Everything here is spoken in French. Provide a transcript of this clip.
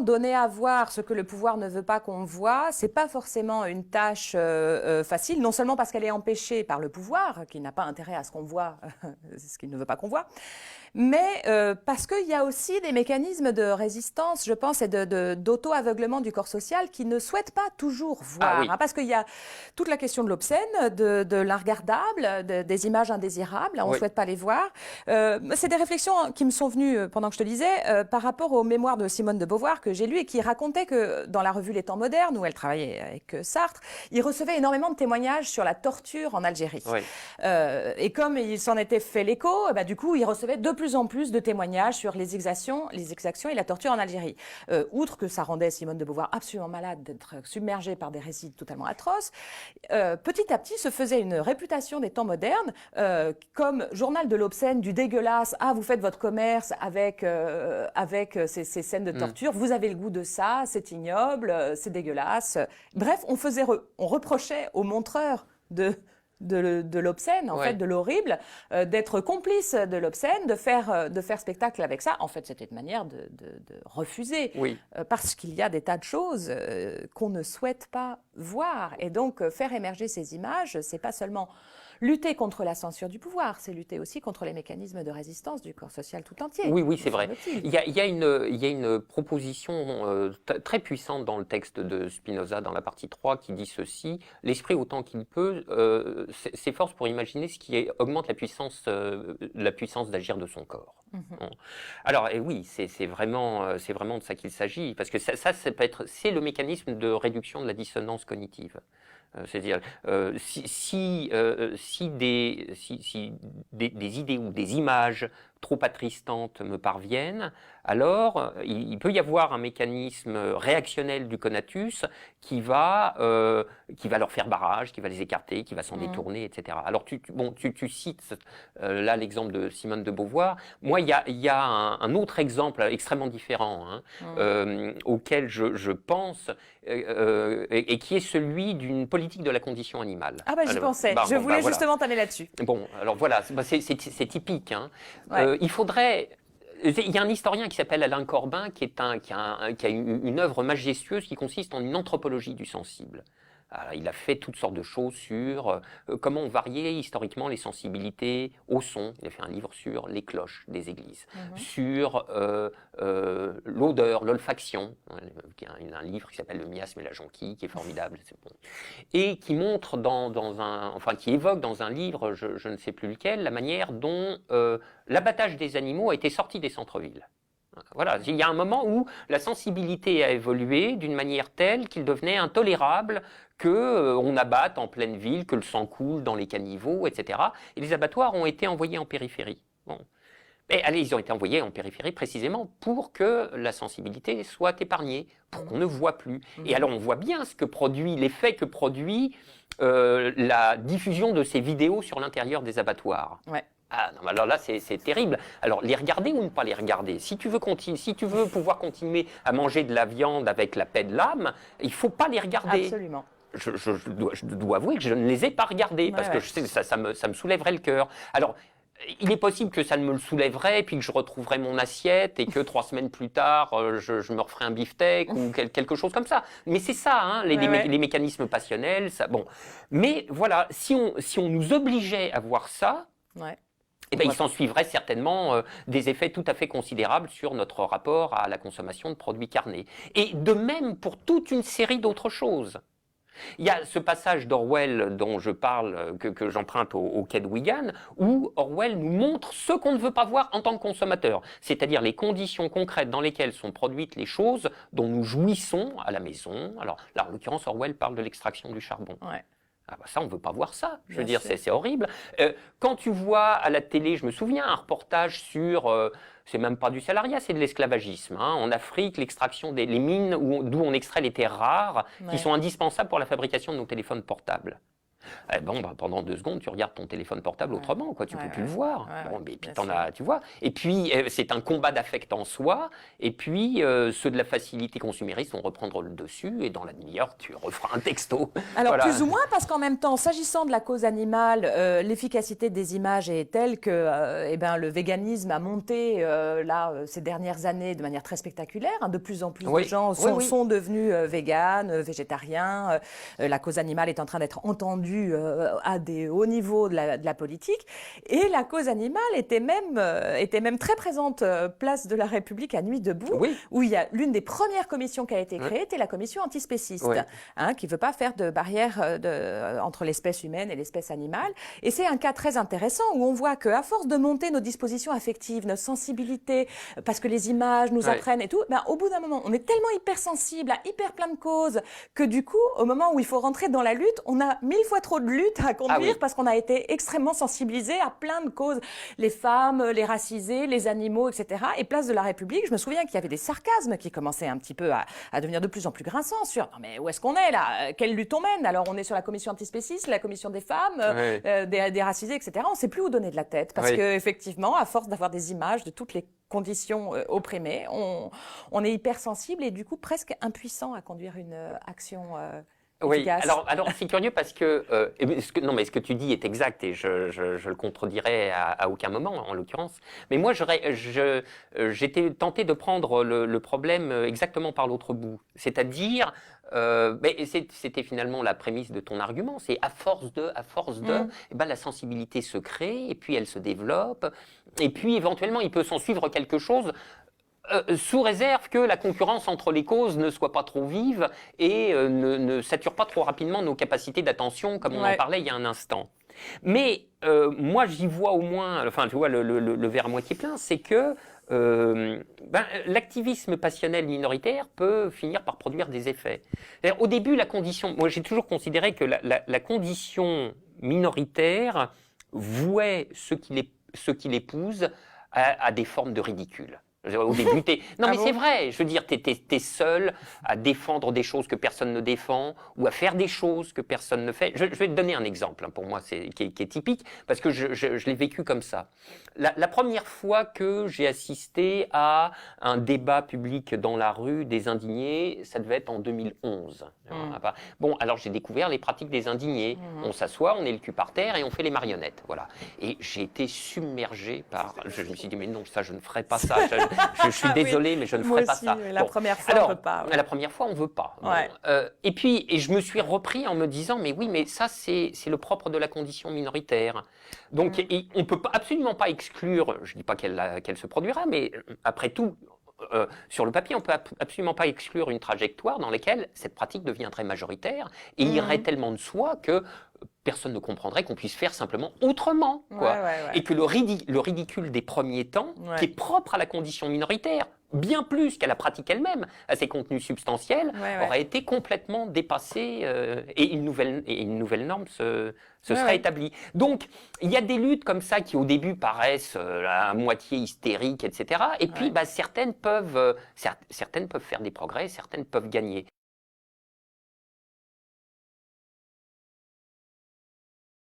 donner à voir ce que le pouvoir ne veut pas qu'on voit, c'est pas forcément une tâche facile, non seulement parce qu'elle est empêchée par le pouvoir, qui n'a pas intérêt à ce qu'on voit ce qu'il ne veut pas qu'on voit, mais parce qu'il y a aussi des mécanismes de résistance, je pense, et d'auto-aveuglement du corps social qui ne souhaitent pas toujours voir. Oui. Parce qu'il y a toute la question de l'obscène, de l'inregardable, des images indésirables, on ne souhaite pas les voir. C'est des réflexions qui me sont venues pendant que je te lisais par rapport aux mémoires de Simone de Beauvoir que j'ai lues et qui racontait que dans la revue Les Temps modernes, où elle travaillait avec Sartre, il recevait énormément de témoignages sur la torture en Algérie. Oui. Et comme il s'en était fait l'écho, du coup, il recevait de plus en plus de témoignages sur les exactions et la torture en Algérie. Outre que ça rendait Simone de Beauvoir absolument malade d'être submergée par des récits totalement atroces, petit à petit se faisait une réputation des temps modernes comme journal de l'obscène, du dégueulasse. Ah, vous faites votre commerce avec ces scènes de torture. Vous avez le goût de ça, c'est ignoble, c'est dégueulasse. Bref, on reprochait aux montreurs de l'obscène, en fait, de l'horrible, d'être complice de l'obscène, de faire spectacle avec ça. En fait, c'était une manière de refuser, parce qu'il y a des tas de choses qu'on ne souhaite pas voir. Et donc, faire émerger ces images, c'est pas seulement lutter contre la censure du pouvoir, c'est lutter aussi contre les mécanismes de résistance du corps social tout entier. Oui, c'est vrai. Il y a une proposition très puissante dans le texte de Spinoza, dans la partie 3, qui dit ceci: l'esprit, autant qu'il peut, s'efforce pour imaginer ce qui augmente la puissance d'agir de son corps. Bon. Alors, et oui, c'est vraiment de ça qu'il s'agit, parce que c'est le mécanisme de réduction de la dissonance cognitive. C'est-à-dire, si des idées ou des images trop attristantes me parviennent, alors il peut y avoir un mécanisme réactionnel du conatus qui va leur faire barrage, qui va les écarter, qui va s'en détourner, etc. Alors tu cites là l'exemple de Simone de Beauvoir. Moi, il y a un autre exemple extrêmement différent auquel je pense et qui est celui d'une politique de la condition animale. Ah j'y pensais. Je voulais justement t'amener là-dessus. Bon, alors voilà, c'est typique. Il faudrait... Il y a un historien qui s'appelle Alain Corbin qui a une œuvre majestueuse qui consiste en une anthropologie du sensible. Alors, il a fait toutes sortes de choses sur comment on variait historiquement les sensibilités au son. Il a fait un livre sur les cloches des églises, sur l'odeur, l'olfaction. Il y a un livre qui s'appelle Le miasme et la jonquille, qui est formidable. C'est bon. Et qui montre qui évoque dans un livre, je ne sais plus lequel, la manière dont l'abattage des animaux a été sorti des centres-villes. Voilà, il y a un moment où la sensibilité a évolué d'une manière telle qu'il devenait intolérable qu'on abatte en pleine ville, que le sang coule dans les caniveaux, etc. Et les abattoirs ont été envoyés en périphérie. Bon. Ils ont été envoyés en périphérie précisément pour que la sensibilité soit épargnée, pour qu'on ne voit plus. Et alors on voit bien l'effet que produit la diffusion de ces vidéos sur l'intérieur des abattoirs. Ouais. Ah, non, alors là, c'est terrible. Alors, les regarder ou ne pas les regarder? Si tu veux pouvoir continuer à manger de la viande avec la paix de l'âme, il ne faut pas les regarder. Absolument. Je dois avouer que je ne les ai pas regardés, parce que je sais que ça me soulèverait le cœur. Alors, il est possible que ça ne me le soulèverait, puis que je retrouverais mon assiette, et que 3 semaines plus tard, je me referais un beefsteak ou quelque chose comme ça. Mais c'est ça, les mécanismes passionnels. Ça, bon. Mais voilà, si on nous obligeait à voir ça, il s'en suivrait certainement des effets tout à fait considérables sur notre rapport à la consommation de produits carnés. Et de même pour toute une série d'autres choses. Il y a ce passage d'Orwell dont je parle, que j'emprunte au quai de Wigan, où Orwell nous montre ce qu'on ne veut pas voir en tant que consommateur, c'est-à-dire les conditions concrètes dans lesquelles sont produites les choses dont nous jouissons à la maison. Alors là, en l'occurrence, Orwell parle de l'extraction du charbon. Ah ça, on ne veut pas voir ça. Je veux dire, c'est horrible. Quand tu vois à la télé, je me souviens, un reportage sur... c'est même pas du salariat, c'est de l'esclavagisme. En Afrique, l'extraction les mines d'où on extrait les terres rares qui sont indispensables pour la fabrication de nos téléphones portables. Bon, bah, pendant 2 secondes, tu regardes ton téléphone portable autrement, quoi. Tu peux plus le voir. Bon, mais puis tu vois. Et puis, c'est un combat d'affect en soi. Et puis, ceux de la facilité consumériste vont reprendre le dessus. Et dans la demi-heure, tu referas un texto. Alors, plus ou moins, parce qu'en même temps, s'agissant de la cause animale, l'efficacité des images est telle que le véganisme a monté ces dernières années de manière très spectaculaire. Hein. De plus en plus de gens sont devenus véganes, végétariens. La cause animale est en train d'être entendue à des hauts niveaux de la politique. Et la cause animale était même très présente place de la République à Nuit debout, où il y a l'une des premières commissions qui a été créée, était la commission antispéciste, qui ne veut pas faire de barrière entre l'espèce humaine et l'espèce animale. Et c'est un cas très intéressant où on voit qu'à force de monter nos dispositions affectives, nos sensibilités, parce que les images nous entraînent et tout, au bout d'un moment, on est tellement hypersensible à hyper plein de causes que du coup, au moment où il faut rentrer dans la lutte, on a 1000 fois trop de lutte à conduire parce qu'on a été extrêmement sensibilisé à plein de causes. Les femmes, les racisés, les animaux, etc. Et place de la République, je me souviens qu'il y avait des sarcasmes qui commençaient un petit peu à devenir de plus en plus grinçants sur « Non mais où est-ce qu'on est là ? Quelle lutte on mène ? Alors on est sur la commission antispéciste, la commission des femmes, des racisés, etc. On ne sait plus où donner de la tête parce qu'effectivement, à force d'avoir des images de toutes les conditions opprimées, on est hypersensible et du coup presque impuissant à conduire une action efficace. Alors c'est curieux parce que, ce que tu dis est exact et je le contredirai à aucun moment en l'occurrence. Mais moi j'étais tenté de prendre le problème exactement par l'autre bout, c'est-à-dire c'était finalement la prémisse de ton argument, c'est à force de, la sensibilité se crée et puis elle se développe et puis éventuellement il peut s'en suivre quelque chose. Sous réserve que la concurrence entre les causes ne soit pas trop vive et ne sature pas trop rapidement nos capacités d'attention, comme on en parlait il y a un instant. Mais moi, j'y vois au moins, enfin, tu vois, le verre à moitié plein, c'est que l'activisme passionnel minoritaire peut finir par produire des effets. Au début, moi, j'ai toujours considéré que la condition minoritaire vouait ceux qui l'épousent à des formes de ridicule. Au début, non, mais c'est vrai. Je veux dire, t'es seul à défendre des choses que personne ne défend ou à faire des choses que personne ne fait. Je vais te donner un exemple, pour moi, qui est typique, parce que je l'ai vécu comme ça. La première fois que j'ai assisté à un débat public dans la rue des indignés, ça devait être en 2011. Bon, alors j'ai découvert les pratiques des indignés. On s'assoit, on est le cul par terre et on fait les marionnettes. Voilà. Et j'ai été submergé par... Je me suis dit, mais non, ça, je ne ferai pas ça. Je suis désolé, mais je ne ferai pas ça. La première fois, on ne veut pas. La première fois, on ne veut pas. Et je me suis repris en me disant, mais oui, mais ça, c'est le propre de la condition minoritaire. Donc, on ne peut absolument pas exclure, je ne dis pas qu'elle se produira, mais après tout, sur le papier, on ne peut absolument pas exclure une trajectoire dans laquelle cette pratique deviendrait majoritaire et irait tellement de soi que personne ne comprendrait qu'on puisse faire simplement autrement. Et que le ridicule des premiers temps, qui est propre à la condition minoritaire, bien plus qu'à la pratique elle-même, à ses contenus substantiels, aurait été complètement dépassé et une nouvelle norme se serait établie. Donc, il y a des luttes comme ça qui au début paraissent à moitié hystériques, etc. Et puis, certaines peuvent faire des progrès, certaines peuvent gagner.